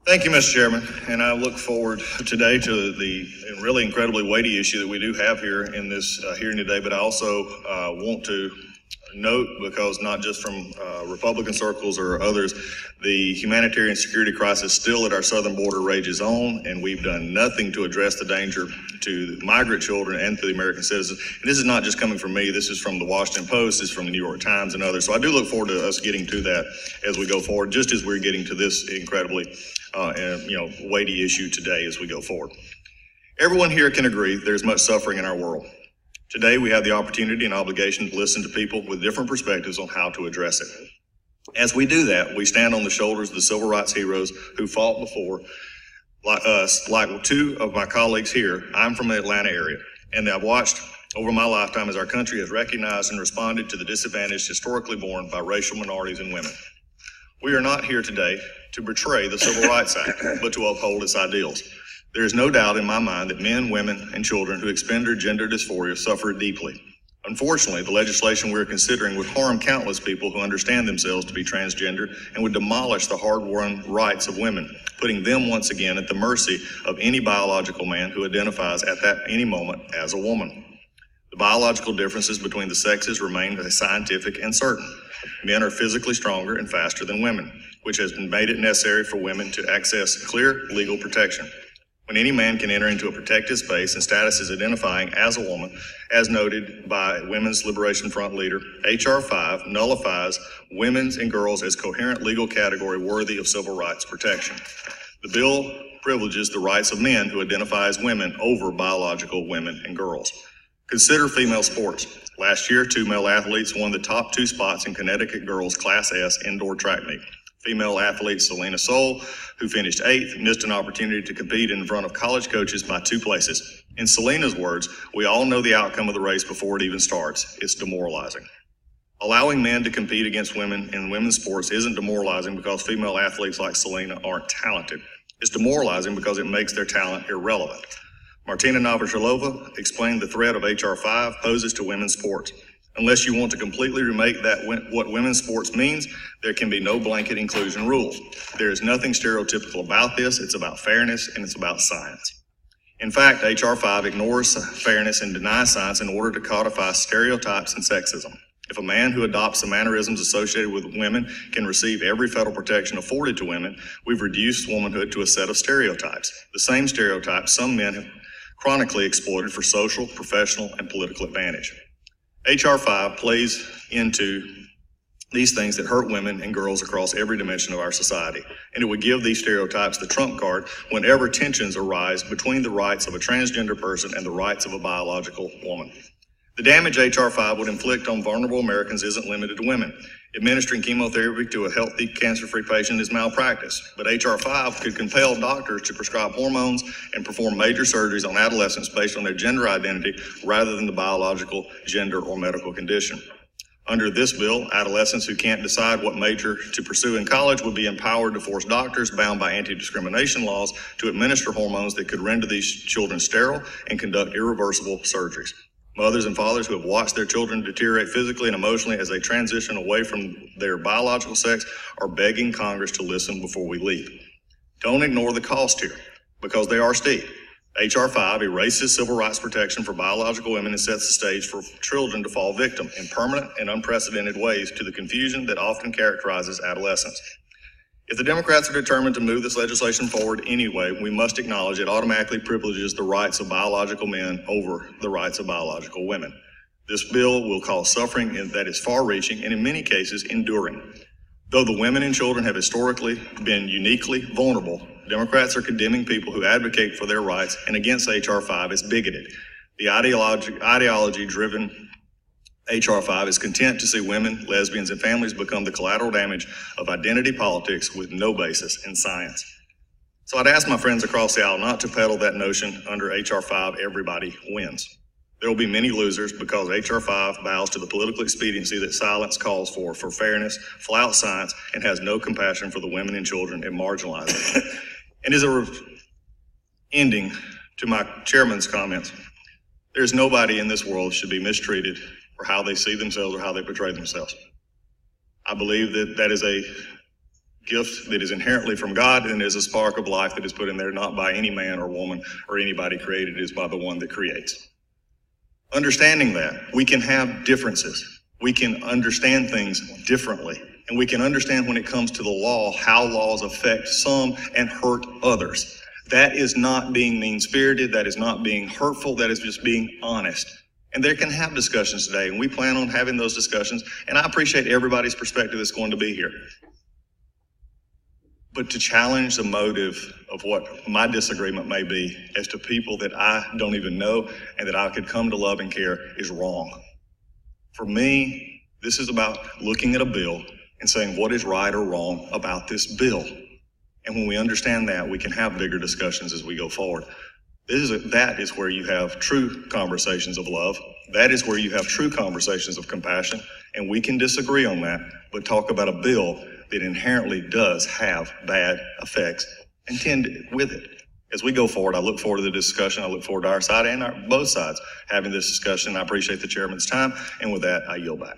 Thank you, Mr. Chairman, and I look forward today to the really incredibly weighty issue that we do have here in this hearing today, but I also want to note, because not just from Republican circles or others, the humanitarian security crisis still at our southern border rages on, and we've done nothing to address the danger to migrant children and to the American citizens. And this is not just coming from me, this is from the Washington Post, this is from the New York Times and others. So I do look forward to us getting to that as we go forward, just as we're getting to this incredibly weighty issue today as we go forward. Everyone here can agree there's much suffering in our world. Today, we have the opportunity and obligation to listen to people with different perspectives on how to address it. As we do that, we stand on the shoulders of the civil rights heroes who fought before us, like two of my colleagues here. I'm from the Atlanta area, and I've watched over my lifetime as our country has recognized and responded to the disadvantage historically borne by racial minorities and women. We are not here today to betray the Civil Rights Act, but to uphold its ideals. There is no doubt in my mind that men, women, and children who experience gender dysphoria suffer deeply. Unfortunately, the legislation we are considering would harm countless people who understand themselves to be transgender and would demolish the hard-won rights of women, putting them once again at the mercy of any biological man who identifies at that any moment as a woman. The biological differences between the sexes remain scientific and certain. Men are physically stronger and faster than women, which has made it necessary for women to access clear legal protection. When any man can enter into a protected space and status is identifying as a woman, as noted by Women's Liberation Front leader, H.R. 5 nullifies women's and girls as coherent legal category worthy of civil rights protection. The bill privileges the rights of men who identify as women over biological women and girls. Consider female sports. Last year, 2 male athletes won the top 2 spots in Connecticut girls Class S indoor track meet. Female athlete Selena Soule, who finished 8th, missed an opportunity to compete in front of college coaches by 2 places. In Selena's words, we all know the outcome of the race before it even starts. It's demoralizing. Allowing men to compete against women in women's sports isn't demoralizing because female athletes like Selena aren't talented. It's demoralizing because it makes their talent irrelevant. Martina Navratilova explained the threat of H.R. 5 poses to women's sports. Unless you want to completely remake what women's sports means, there can be no blanket inclusion rule. There is nothing stereotypical about this. It's about fairness and it's about science. In fact, H.R. 5 ignores fairness and denies science in order to codify stereotypes and sexism. If a man who adopts the mannerisms associated with women can receive every federal protection afforded to women, we've reduced womanhood to a set of stereotypes. The same stereotypes some men have chronically exploited for social, professional, and political advantage. H.R. 5 plays into these things that hurt women and girls across every dimension of our society, and it would give these stereotypes the trump card whenever tensions arise between the rights of a transgender person and the rights of a biological woman. The damage H.R. 5 would inflict on vulnerable Americans isn't limited to women. Administering chemotherapy to a healthy, cancer-free patient is malpractice, but H.R. 5 could compel doctors to prescribe hormones and perform major surgeries on adolescents based on their gender identity rather than the biological gender or medical condition. Under this bill, adolescents who can't decide what major to pursue in college would be empowered to force doctors bound by anti-discrimination laws to administer hormones that could render these children sterile and conduct irreversible surgeries. Mothers and fathers who have watched their children deteriorate physically and emotionally as they transition away from their biological sex are begging Congress to listen before we leap. Don't ignore the cost here, because they are steep. H.R. 5 erases civil rights protection for biological women and sets the stage for children to fall victim in permanent and unprecedented ways to the confusion that often characterizes adolescence. If the Democrats are determined to move this legislation forward anyway, we must acknowledge it automatically privileges the rights of biological men over the rights of biological women. This bill will cause suffering that is far-reaching and in many cases enduring. Though the women and children have historically been uniquely vulnerable, Democrats are condemning people who advocate for their rights and against H.R. 5 as bigoted. The ideology-driven H.R. 5 is content to see women, lesbians, and families become the collateral damage of identity politics with no basis in science. So I'd ask my friends across the aisle not to peddle that notion under H.R. 5, everybody wins. There will be many losers because H.R. 5 bows to the political expediency that silence calls for fairness, flouts science, and has no compassion for the women and children it marginalizes. And as a ending to my chairman's comments, there's nobody in this world should be mistreated for how they see themselves or how they portray themselves. I believe that that is a gift that is inherently from God, and is a spark of life that is put in there not by any man or woman or anybody created, it is by the one that creates. Understanding that, we can have differences. We can understand things differently. And we can understand when it comes to the law, how laws affect some and hurt others. That is not being mean-spirited. That is not being hurtful. That is just being honest. And they can have discussions today, and we plan on having those discussions. And I appreciate everybody's perspective that's going to be here. But to challenge the motive of what my disagreement may be as to people that I don't even know and that I could come to love and care is wrong. For me, this is about looking at a bill and saying what is right or wrong about this bill. And when we understand that, we can have bigger discussions as we go forward. That is where you have true conversations of love. That is where you have true conversations of compassion. And we can disagree on that, but talk about a bill that inherently does have bad effects intended with it. As we go forward, I look forward to the discussion. I look forward to our side and both sides having this discussion. I appreciate the chairman's time. And with that, I yield back.